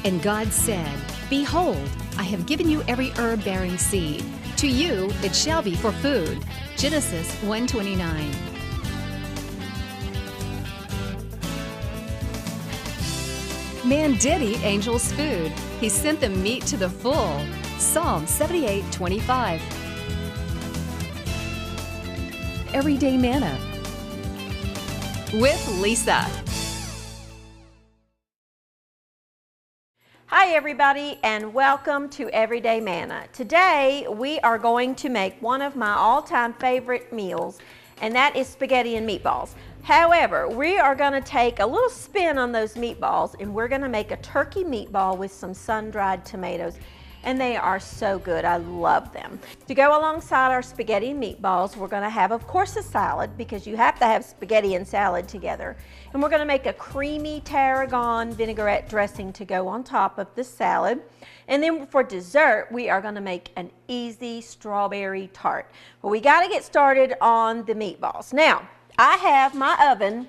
And God said, Behold, I have given you every herb-bearing seed. To you it shall be for food. Genesis 1:29. Man did eat angels' food. He sent them meat to the full. Psalm 78:25. Everyday Manna with Lisa. Hi everybody, and welcome to Everyday Manna. Today we are going to make one of my all-time favorite meals, and that is spaghetti and meatballs. However, we are going to take a little spin on those meatballs, and we're going to make a turkey meatball with some sun-dried tomatoes, and they are so good. I love them. To go alongside our spaghetti and meatballs, we're going to have, of course, a salad, because you have to have spaghetti and salad together. And we're going to make a creamy tarragon vinaigrette dressing to go on top of the salad. And then for dessert, we are going to make an easy strawberry tart. Well, we got to get started on the meatballs. Now, I have my oven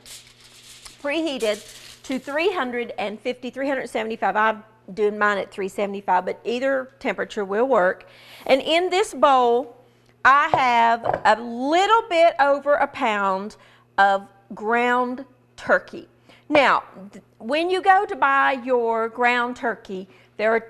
preheated to 350, 375. I'm doing mine at 375, but either temperature will work. And in this bowl, I have a little bit over a pound of ground turkey. Now, when you go to buy your ground turkey, there are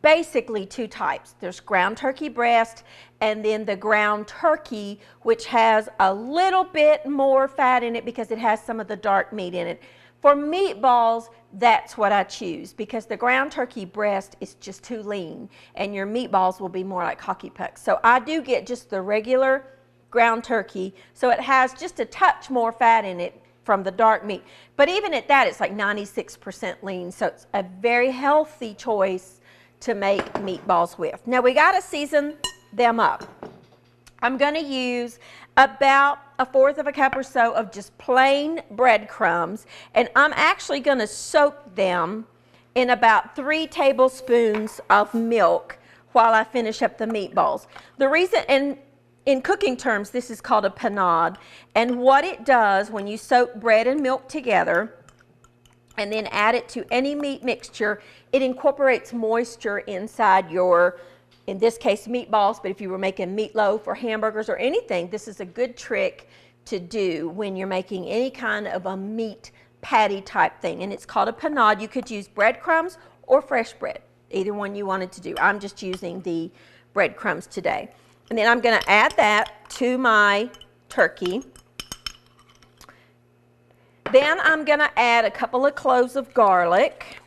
basically two types. There's ground turkey breast, and then the ground turkey, which has a little bit more fat in it because it has some of the dark meat in it. For meatballs, that's what I choose, because the ground turkey breast is just too lean, and your meatballs will be more like hockey pucks. So I do get just the regular ground turkey, so it has just a touch more fat in it from the dark meat. But even at that, it's like 96% lean, so it's a very healthy choice to make meatballs with. Now we got to season them up. I'm going to use about 1/4 cup or so of just plain breadcrumbs, and I'm actually going to soak them in about 3 tablespoons of milk while I finish up the meatballs. The reason, and in cooking terms, this is called a panade, and what it does when you soak bread and milk together and then add it to any meat mixture, it incorporates moisture inside your, in this case, meatballs, but if you were making meatloaf or hamburgers or anything, this is a good trick to do when you're making any kind of a meat patty type thing, and it's called a panade. You could use breadcrumbs or fresh bread, either one you wanted to do. I'm just using the breadcrumbs today. And then I'm going to add that to my turkey. Then I'm going to add a couple of cloves of garlic,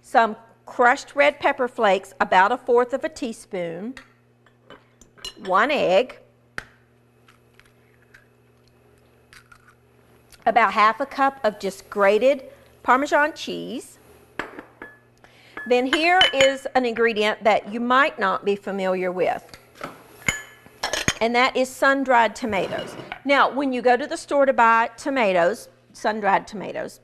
some crushed red pepper flakes, about 1/4 teaspoon, 1 egg, about 1/2 cup of just grated Parmesan cheese. Then here is an ingredient that you might not be familiar with, and that is sun-dried tomatoes. Now, when you go to the store to buy tomatoes, sun-dried tomatoes,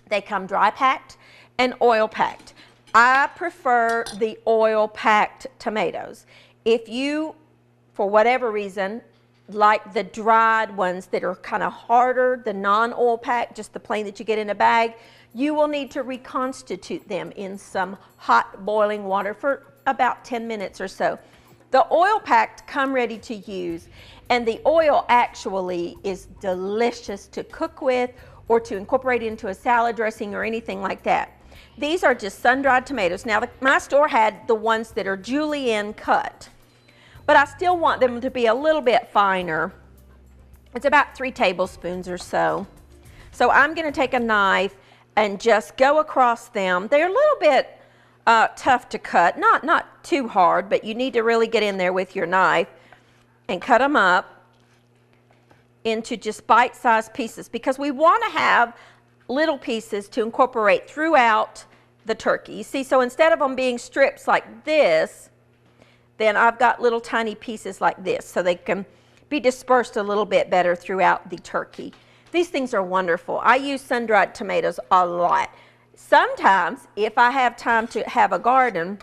they come dry-packed and oil-packed. I prefer the oil-packed tomatoes. If you, for whatever reason, like the dried ones that are kind of harder, the non-oil packed, just the plain that you get in a bag, you will need to reconstitute them in some hot boiling water for about 10 minutes or so. The oil packed come ready to use, and the oil actually is delicious to cook with or to incorporate into a salad dressing or anything like that. These are just sun-dried tomatoes. Now, my store had the ones that are julienne cut, but I still want them to be a little bit finer. It's about 3 tablespoons or so. So I'm going to take a knife and just go across them. They're a little bit tough to cut, not too hard, but you need to really get in there with your knife and cut them up into just bite-sized pieces, because we want to have little pieces to incorporate throughout the turkey. You see, so instead of them being strips like this, then I've got little tiny pieces like this, so they can be dispersed a little bit better throughout the turkey. These things are wonderful. I use sun-dried tomatoes a lot. Sometimes, if I have time to have a garden,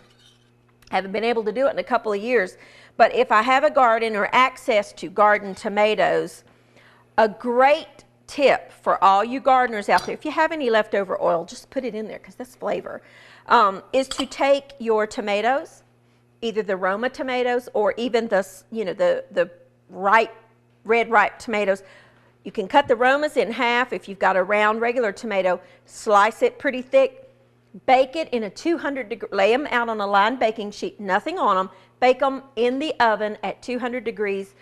I haven't been able to do it in a couple of years, but if I have a garden or access to garden tomatoes, a great tip for all you gardeners out there, if you have any leftover oil, just put it in there because that's flavor, is to take your tomatoes, either the Roma tomatoes or even the, you know, the ripe, red ripe tomatoes. You can cut the Romas in half. If you've got a round regular tomato, slice it pretty thick, bake it in a 200-degree, lay them out on a lined baking sheet, nothing on them, bake them in the oven at 200 degrees,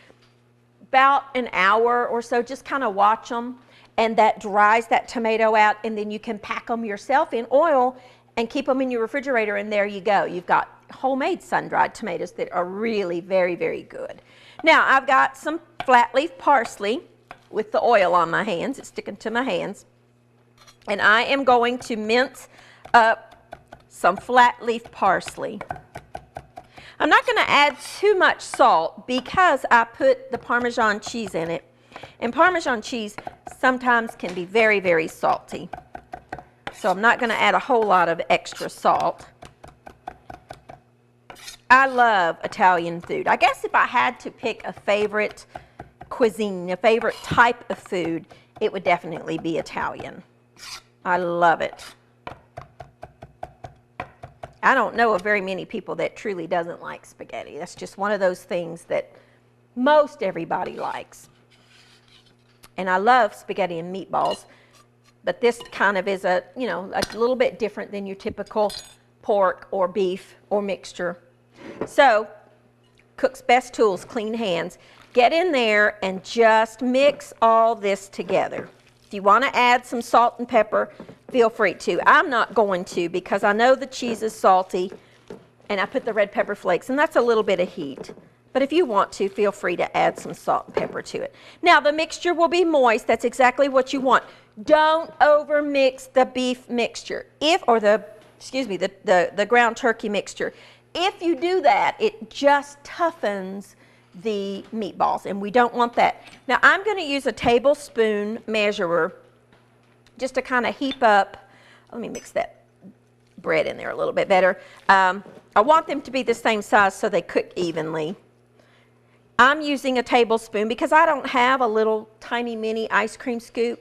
about an hour or so, just kind of watch them, and that dries that tomato out, and then you can pack them yourself in oil and keep them in your refrigerator, and there you go. You've got homemade sun-dried tomatoes that are really very, very good. Now, I've got some flat leaf parsley with the oil on my hands. It's sticking to my hands. And I am going to mince up some flat leaf parsley. I'm not going to add too much salt because I put the Parmesan cheese in it. And Parmesan cheese sometimes can be very, very salty. So I'm not going to add a whole lot of extra salt. I love Italian food. I guess if I had to pick a favorite cuisine, a favorite type of food, it would definitely be Italian. I love it. I don't know of very many people that truly doesn't like spaghetti. That's just one of those things that most everybody likes. And I love spaghetti and meatballs, but this kind of is a, you know, a little bit different than your typical pork or beef or mixture. So, cook's best tools, clean hands. Get in there and just mix all this together. If you want to add some salt and pepper, feel free to. I'm not going to because I know the cheese is salty, and I put the red pepper flakes, and that's a little bit of heat. But if you want to, feel free to add some salt and pepper to it. Now, the mixture will be moist. That's exactly what you want. Don't over mix the beef mixture, the ground turkey mixture. If you do that, it just toughens the meatballs, and we don't want that. Now, I'm going to use a tablespoon measurer just to kind of heap up. Let me mix that bread in there a little bit better. I want them to be the same size so they cook evenly. I'm using a tablespoon because I don't have a little tiny mini ice cream scoop.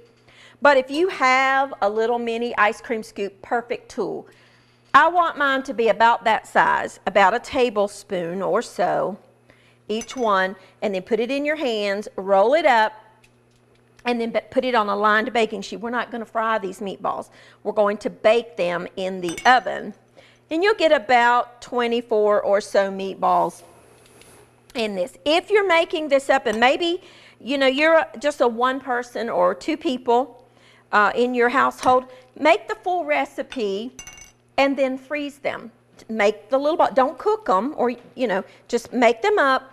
But if you have a little mini ice cream scoop, perfect tool. I want mine to be about that size, about a tablespoon or so, each one, and then put it in your hands, roll it up, and then put it on a lined baking sheet. We're not going to fry these meatballs. We're going to bake them in the oven. And you'll get about 24 or so meatballs in this. If you're making this up, and maybe, you know, you're just a one person or two people in your household, make the full recipe and then freeze them. Make the little ball. Don't cook them, or, you know, just make them up.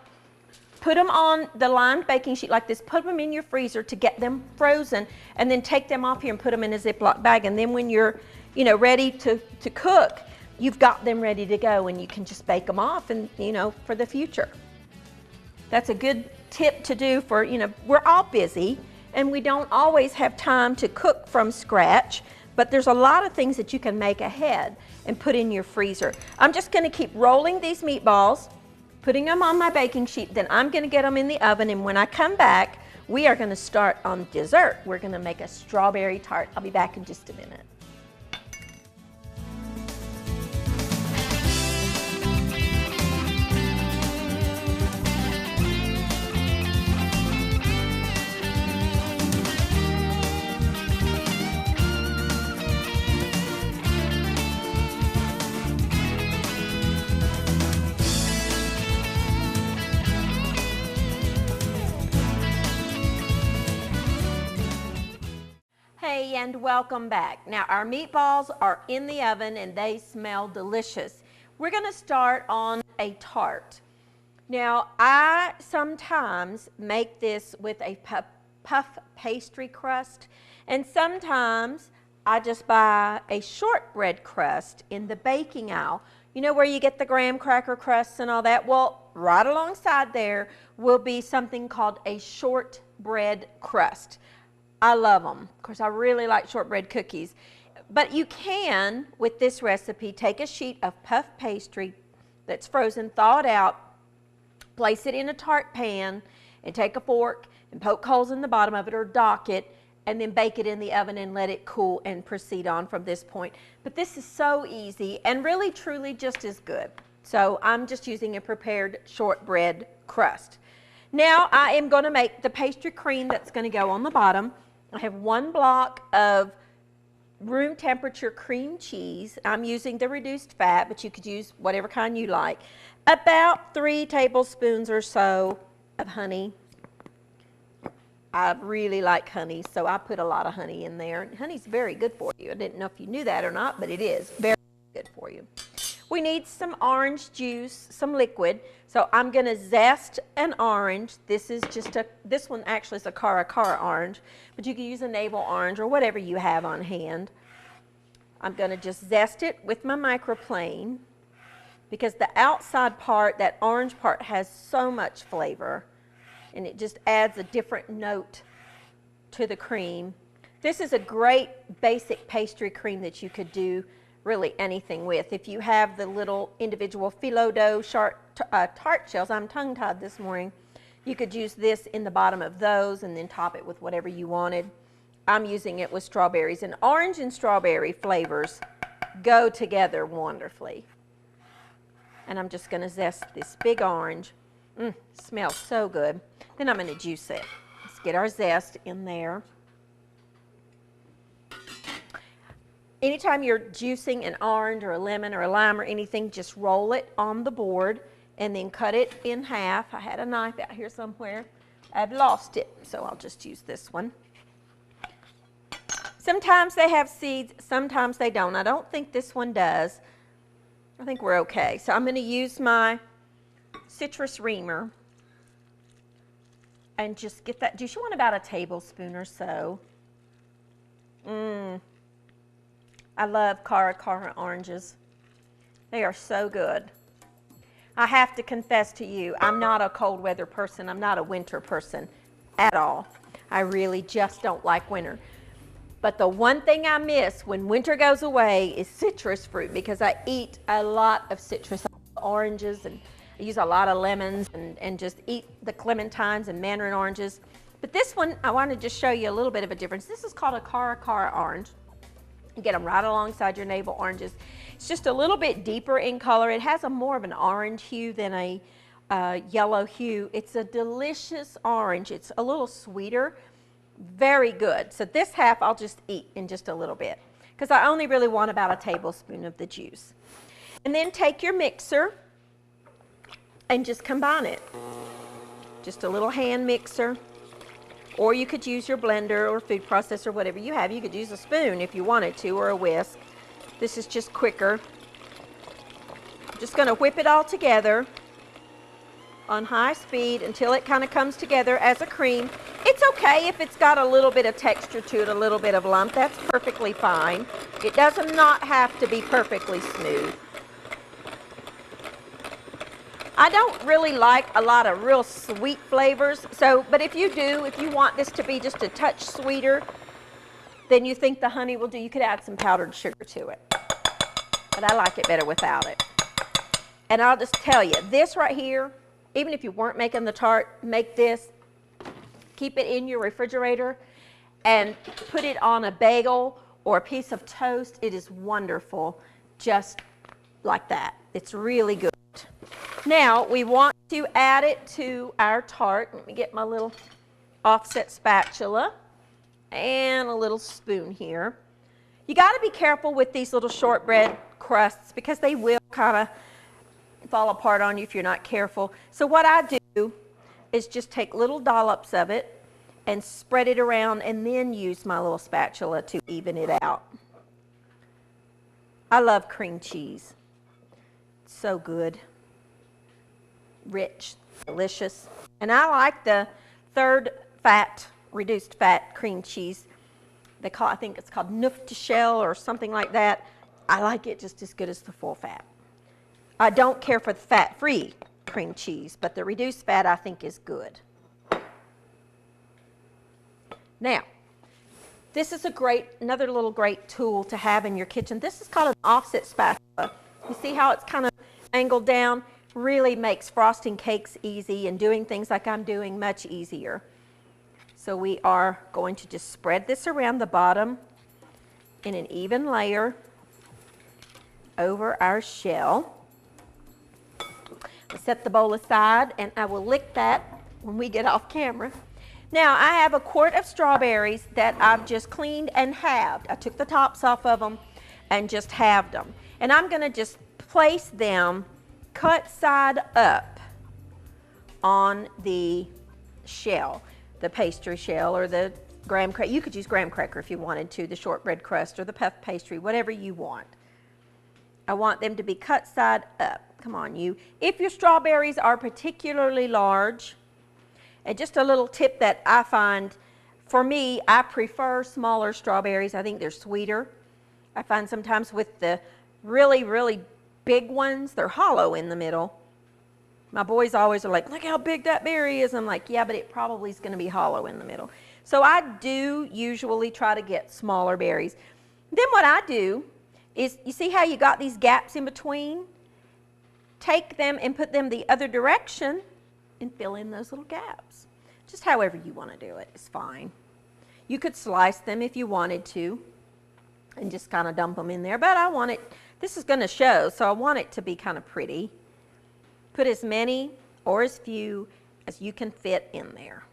Put them on the lined baking sheet like this. Put them in your freezer to get them frozen, and then take them off here and put them in a Ziploc bag. And then when you're, you know, ready to cook, you've got them ready to go, and you can just bake them off, and, you know, for the future. That's a good tip to do for, you know, we're all busy, and we don't always have time to cook from scratch. But there's a lot of things that you can make ahead and put in your freezer. I'm just going to keep rolling these meatballs, putting them on my baking sheet. Then I'm going to get them in the oven, and when I come back, we are going to start on dessert. We're going to make a strawberry tart. I'll be back in just a minute. Hey, and welcome back. Now, our meatballs are in the oven and they smell delicious. We're going to start on a tart. Now, I sometimes make this with a puff pastry crust, and sometimes I just buy a shortbread crust in the baking aisle. You know where you get the graham cracker crusts and all that? Well, right alongside there will be something called a shortbread crust. I love them. Of course, I really like shortbread cookies. But you can, with this recipe, take a sheet of puff pastry that's frozen, thaw it out, place it in a tart pan, and take a fork and poke holes in the bottom of it or dock it, and then bake it in the oven and let it cool and proceed on from this point. But this is so easy and really truly just as good. So I'm just using a prepared shortbread crust. Now I am going to make the pastry cream that's going to go on the bottom. I have 1 block of room temperature cream cheese. I'm using the reduced fat, but you could use whatever kind you like. About 3 tablespoons or so of honey. I really like honey, so I put a lot of honey in there. Honey's very good for you. I didn't know if you knew that or not, but it is very good for you. We need some orange juice, some liquid. So I'm going to zest an orange. This one actually is a Cara orange, but you can use a navel orange or whatever you have on hand. I'm going to just zest it with my microplane because the outside part, that orange part, has so much flavor, and it just adds a different note to the cream. This is a great basic pastry cream that you could do really anything with. If you have the little individual phyllo dough tart shells, I'm tongue-tied this morning, you could use this in the bottom of those and then top it with whatever you wanted. I'm using it with strawberries, and orange and strawberry flavors go together wonderfully. And I'm just going to zest this big orange. Smells so good. Then I'm going to juice it. Let's get our zest in there. Anytime you're juicing an orange or a lemon or a lime or anything, just roll it on the board and then cut it in half. I had a knife out here somewhere. I've lost it, so I'll just use this one. Sometimes they have seeds, sometimes they don't. I don't think this one does. I think we're okay. So I'm going to use my citrus reamer and just get that juice. You want about a tablespoon or so. I love Cara oranges. They are so good. I have to confess to you, I'm not a cold weather person. I'm not a winter person at all. I really just don't like winter. But the one thing I miss when winter goes away is citrus fruit, because I eat a lot of citrus oranges, and I use a lot of lemons, and just eat the clementines and mandarin oranges. But this one, I want to just show you a little bit of a difference. This is called a Cara orange. You get them right alongside your navel oranges. It's just a little bit deeper in color. It has a more of an orange hue than a yellow hue. It's a delicious orange. It's a little sweeter. Very good. So this half I'll just eat in just a little bit because I only really want about a tablespoon of the juice. And then take your mixer and just combine it. Just a little hand mixer. Or you could use your blender or food processor, whatever you have. You could use a spoon if you wanted to, or a whisk. This is just quicker. I'm just going to whip it all together on high speed until it kind of comes together as a cream. It's okay if it's got a little bit of texture to it, a little bit of lump. That's perfectly fine. It does not have to be perfectly smooth. I don't really like a lot of real sweet flavors, but if you do, if you want this to be just a touch sweeter than you think the honey will do, you could add some powdered sugar to it. But I like it better without it. And I'll just tell you, this right here, even if you weren't making the tart, make this, keep it in your refrigerator, and put it on a bagel or a piece of toast. It is wonderful, just like that. It's really good. Now, we want to add it to our tart. Let me get my little offset spatula and a little spoon here. You got to be careful with these little shortbread crusts because they will kind of fall apart on you if you're not careful. So what I do is just take little dollops of it and spread it around and then use my little spatula to even it out. I love cream cheese. It's so good. Rich, delicious. And I like the third fat, reduced fat cream cheese. I think it's called neuf de shell or something like that. I like it just as good as the full fat. I don't care for the fat-free cream cheese, but the reduced fat I think is good. Now, this is another little great tool to have in your kitchen. This is called an offset spatula. You see how it's kind of angled down? Really makes frosting cakes easy and doing things like I'm doing much easier. So we are going to just spread this around the bottom in an even layer over our shell. I'll set the bowl aside and I will lick that when we get off camera. Now I have a quart of strawberries that I've just cleaned and halved. I took the tops off of them and just halved them. And I'm going to just place them cut side up on the shell, the pastry shell or the graham cracker. You could use graham cracker if you wanted to, the shortbread crust or the puff pastry, whatever you want. I want them to be cut side up. Come on, you. If your strawberries are particularly large, and just a little tip that I find, for me, I prefer smaller strawberries. I think they're sweeter. I find sometimes with the really, really big ones, they're hollow in the middle. My boys always are like, look how big that berry is. I'm like, yeah, but it probably is going to be hollow in the middle. So I do usually try to get smaller berries. Then what I do is, you see how you got these gaps in between? Take them and put them the other direction and fill in those little gaps. Just however you want to do it is fine. You could slice them if you wanted to and just kind of dump them in there, but I want it, this is going to show, so I want it to be kind of pretty. Put as many or as few as you can fit in there.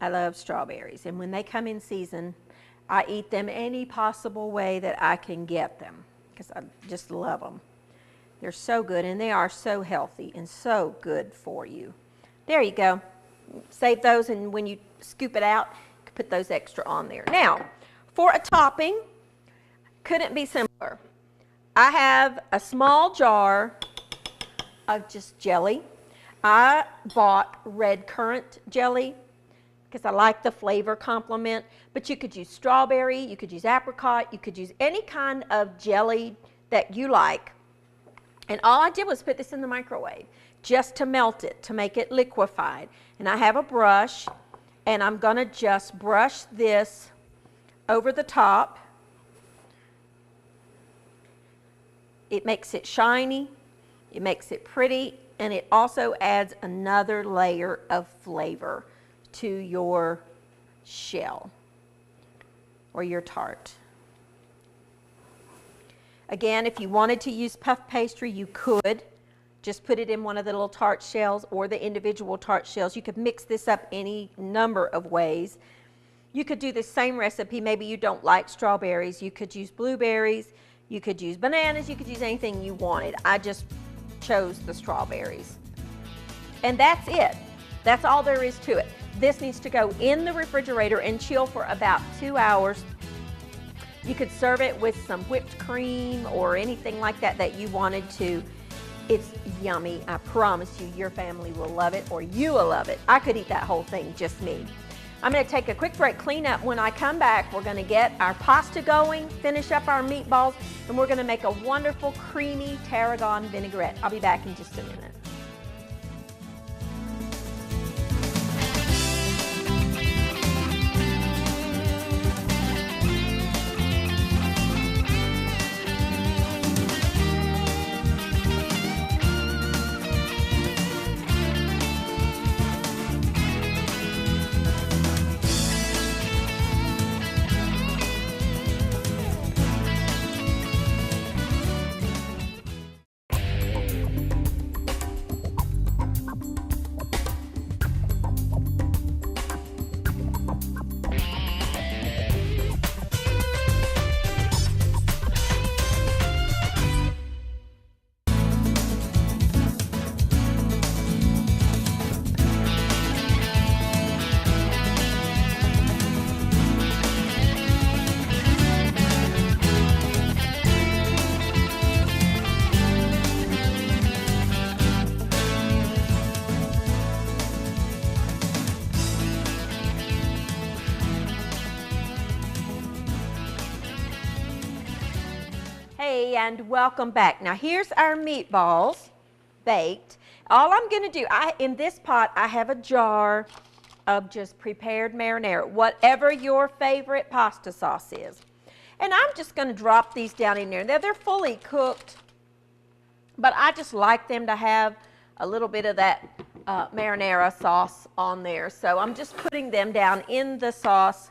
I love strawberries, and when they come in season, I eat them any possible way that I can get them because I just love them. They're so good, and they are so healthy and so good for you. There you go. Save those, and when you scoop it out, you can put those extra on there. Now, for a topping, couldn't be simpler. I have a small jar of just jelly. I bought red currant jelly because I like the flavor complement, but you could use strawberry, you could use apricot, you could use any kind of jelly that you like. And all I did was put this in the microwave just to melt it, to make it liquefied. And I have a brush, and I'm going to just brush this over the top. It makes it shiny, it makes it pretty, and it also adds another layer of flavor to your shell or your tart. Again, if you wanted to use puff pastry, you could. Just put it in one of the little tart shells or the individual tart shells. You could mix this up any number of ways. You could do the same recipe. Maybe you don't like strawberries. You could use blueberries. You could use bananas. You could use anything you wanted. I just chose the strawberries. And that's it. That's all there is to it. This needs to go in the refrigerator and chill for about 2 hours. You could serve it with some whipped cream or anything like that that you wanted to. It's yummy. I promise you, your family will love it, or you will love it. I could eat that whole thing, just me. I'm going to take a quick break, clean up. When I come back, we're going to get our pasta going, finish up our meatballs, and we're going to make a wonderful creamy tarragon vinaigrette. I'll be back in just a minute. Hey, and welcome back. Now here's our meatballs baked. All I'm going to do, in this pot I have a jar of just prepared marinara, whatever your favorite pasta sauce is. And I'm just going to drop these down in there. Now they're fully cooked, but I just like them to have a little bit of that marinara sauce on there. So I'm just putting them down in the sauce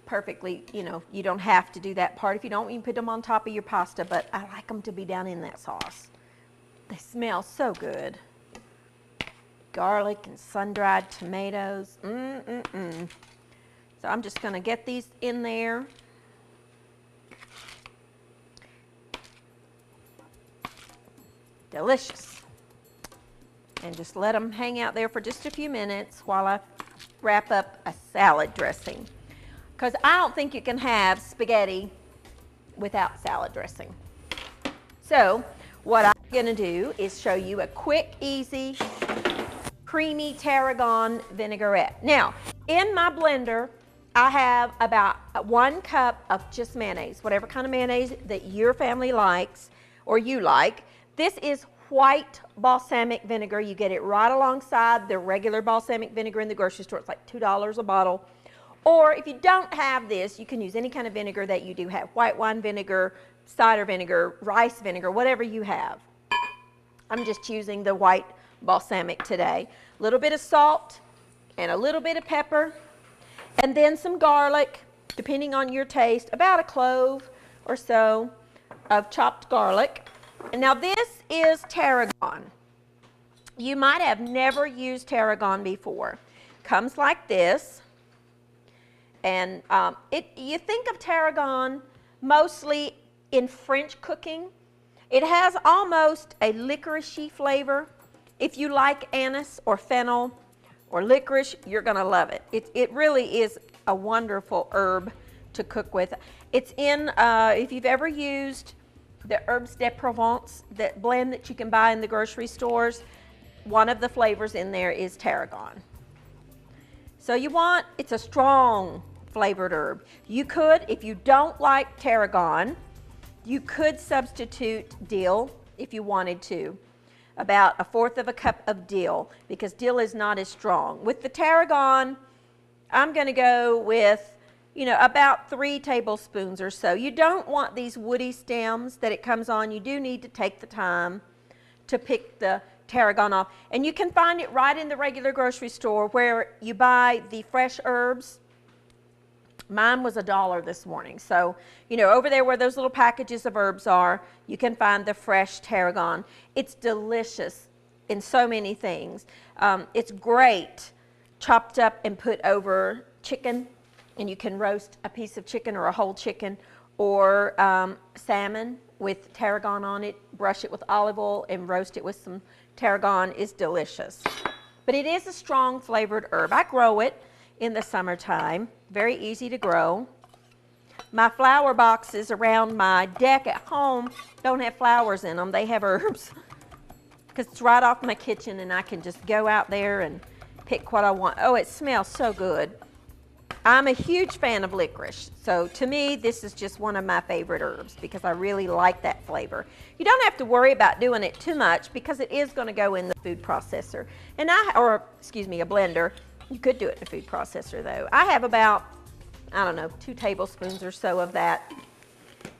perfectly. You know, you don't have to do that part. If you don't, you can put them on top of your pasta, but I like them to be down in that sauce. They smell so good. Garlic and sun-dried tomatoes. So I'm just going to get these in there. Delicious. And just let them hang out there for just a few minutes while I wrap up a salad dressing. Because I don't think you can have spaghetti without salad dressing. So what I'm going to do is show you a quick, easy, creamy tarragon vinaigrette. Now, in my blender, I have about 1 cup of just mayonnaise, whatever kind of mayonnaise that your family likes or you like. This is white balsamic vinegar. You get it right alongside the regular balsamic vinegar in the grocery store. It's like $2 a bottle. Or if you don't have this, you can use any kind of vinegar that you do have. White wine vinegar, cider vinegar, rice vinegar, whatever you have. I'm just choosing the white balsamic today. A little bit of salt and a little bit of pepper. And then some garlic, depending on your taste, about a clove or so of chopped garlic. And now this is tarragon. You might have never used tarragon before. Comes like this. And you think of tarragon mostly in French cooking. It has almost a licoricey flavor. If you like anise or fennel or licorice, you're going to love it. It really is a wonderful herb to cook with. It's in, if you've ever used the herbes de Provence, that blend that you can buy in the grocery stores, one of the flavors in there is tarragon. So it's a strong flavored herb. You could, if you don't like tarragon, you could substitute dill if you wanted to. About 1/4 cup of dill, because dill is not as strong. With the tarragon, I'm going to go with, about 3 tablespoons or so. You don't want these woody stems that it comes on. You do need to take the time to pick the tarragon off. And you can find it right in the regular grocery store where you buy the fresh herbs. Mine was $1 this morning. So, over there where those little packages of herbs are, you can find the fresh tarragon. It's delicious in so many things. It's great chopped up and put over chicken, and you can roast a piece of chicken or a whole chicken, or salmon with tarragon on it. Brush it with olive oil and roast it with some tarragon. Is delicious. But it is a strong flavored herb. I grow it in the summertime. Very easy to grow. My flower boxes around my deck at home don't have flowers in them. They have herbs. Because it's right off my kitchen and I can just go out there and pick what I want. Oh, it smells so good. I'm a huge fan of licorice. So to me, this is just one of my favorite herbs because I really like that flavor. You don't have to worry about doing it too much because it is going to go in the food processor. And a blender. You could do it in a food processor though. I have about, 2 tablespoons or so of that.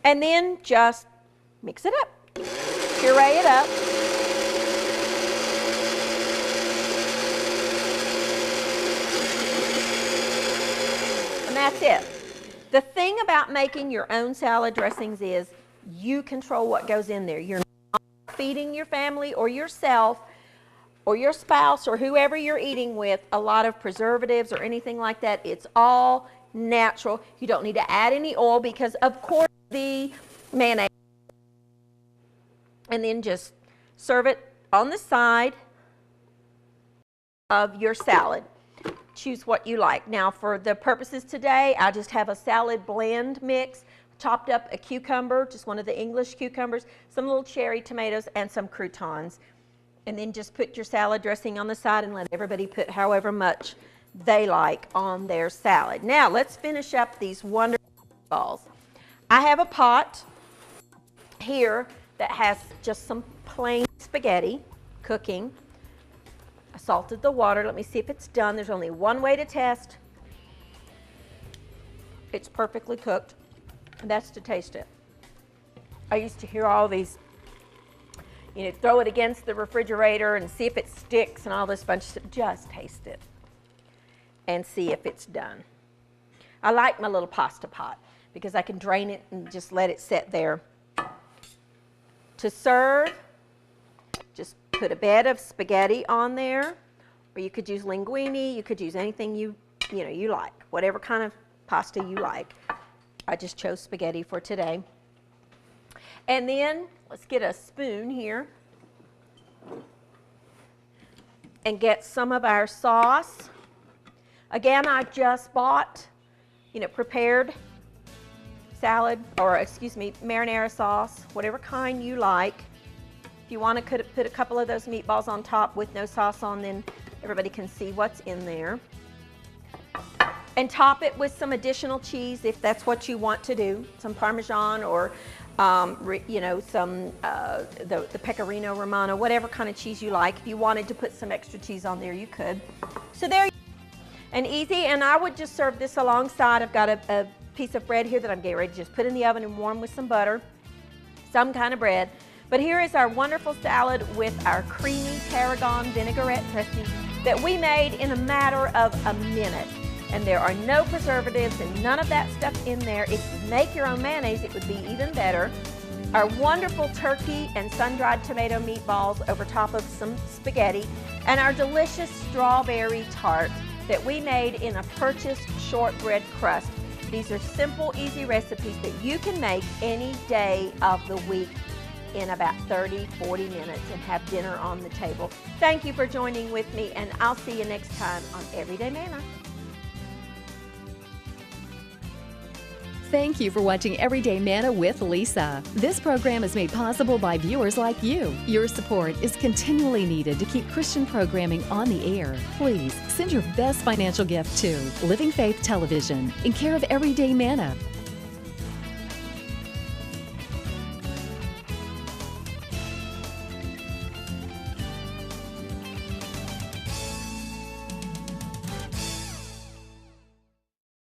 And then just mix it up. Puree it up. And that's it. The thing about making your own salad dressings is you control what goes in there. You're not feeding your family or yourself or your spouse or whoever you're eating with a lot of preservatives or anything like that. It's all natural. You don't need to add any oil because, of course, the mayonnaise. And then just serve it on the side of your salad. Choose what you like. Now, for the purposes today, I just have a salad blend mix. Chopped up a cucumber, just one of the English cucumbers, some little cherry tomatoes, and some croutons. And then just put your salad dressing on the side and let everybody put however much they like on their salad. Now, let's finish up these wonderful balls. I have a pot here that has just some plain spaghetti cooking. I salted the water. Let me see if it's done. There's only one way to test. It's perfectly cooked. And that's to taste it. I used to hear all these you know, throw it against the refrigerator and see if it sticks and all this bunch of stuff. Just taste it and see if it's done. I like my little pasta pot because I can drain it and just let it sit there. To serve, just put a bed of spaghetti on there, or you could use linguine, you could use anything you like, whatever kind of pasta you like. I just chose spaghetti for today. And then let's get a spoon here and get some of our sauce. Again, I just bought, prepared salad, or excuse me, marinara sauce, whatever kind you like. If you want to put a couple of those meatballs on top with no sauce on, then everybody can see what's in there. And top it with some additional cheese if that's what you want to do, some Parmesan or the Pecorino Romano, whatever kind of cheese you like. If you wanted to put some extra cheese on there, you could. So there you go. And easy, and I would just serve this alongside. I've got a piece of bread here that I'm getting ready to just put in the oven and warm with some butter, some kind of bread. But here is our wonderful salad with our creamy tarragon vinaigrette dressing that we made in a matter of a minute. And there are no preservatives and none of that stuff in there. If you make your own mayonnaise, it would be even better. Our wonderful turkey and sun-dried tomato meatballs over top of some spaghetti, and our delicious strawberry tart that we made in a purchased shortbread crust. These are simple, easy recipes that you can make any day of the week in about 30, 40 minutes and have dinner on the table. Thank you for joining with me, and I'll see you next time on Everyday Manna. Thank you for watching Everyday Manna with Lisa. This program is made possible by viewers like you. Your support is continually needed to keep Christian programming on the air. Please send your best financial gift to Living Faith Television in care of Everyday Manna,